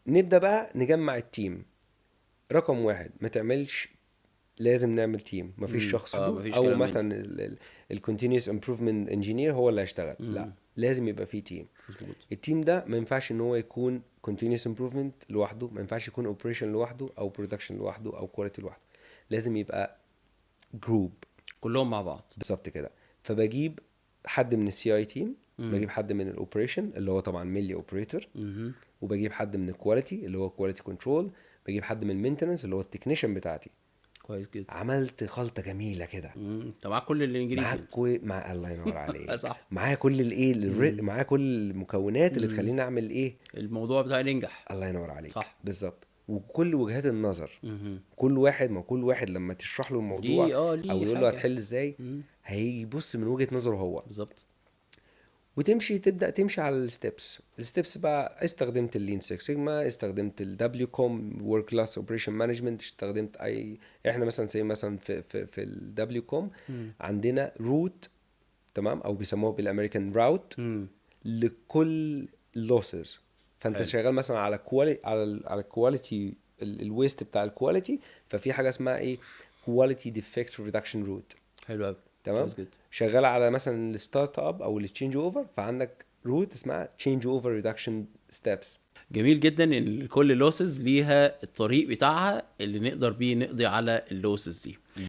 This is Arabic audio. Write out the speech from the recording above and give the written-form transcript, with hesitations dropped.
نبدا بقى نجمع التيم. رقم واحد، ما تعملش لازم نعمل تيم، مفيش شخص وحده مفيش او كلام من ده. مثلا الكونتينيوس امبروفمنت انجينير هو اللي هيشتغل، لا، مم. لازم يبقى فيه تيم. مظبوط. التيم ده ما ينفعش ان هو يكون continuous improvement لوحده، ما ينفعش يكون operation لوحده او production لوحده او quality لوحده، لازم يبقى جروب. كلهم مع بعض. بالظبط كده. فبجيب حد من السي اي تيم، مم. بجيب حد من الاوبريشن اللي هو طبعا مينلي اوبريتور، مم. وبجيب حد من الكواليتي اللي هو كواليتي كنترول، بجيب حد من المينتنس اللي هو التكنيشن بتاعتي. كويس جدا. عملت خلطة جميلة كده. انت معاك كل الانجريدينت. مع الله ينور عليك، صح. معايا كل الايه مم. معايا كل المكونات اللي مم. تخليني اعمل ايه. الموضوع بتاعي ينجح. الله ينور عليك صح. بالظبط. وكل وجهات النظر، مم. كل واحد، ما كل واحد لما تشرح له الموضوع او ليه يقول له حاجة. هتحل ازاي، مم. هيجي يبص من وجهة نظره هو. بالظبط. وتمشي تبدأ تمشي على الستبس بقى. استخدمت اللين 6 سيجما، استخدمت الدبليو كوم ورك كلاس اوبريشن مانجمنت، استخدمت اي، احنا مثلا زي مثلا في الدبليو كوم مم. عندنا روت، تمام، او بيسموها بالامريكان راوت مم. لكل لوسز. فانت حلو. شغال مثلا على على الكواليتي، الويست بتاع الكواليتي، ففي حاجه اسمها ايه، كواليتي ديفكت ريدكشن روت. حلو قوي. تمام. كويس جدا. شغال على مثلا الستارت اب او التشينج اوفر، فعندك روت اسمها تشينج اوفر ريدكشن ستيبس. جميل جدا ان كل لوسز ليها الطريق بتاعها اللي نقدر بيه نقضي على اللوسز دي.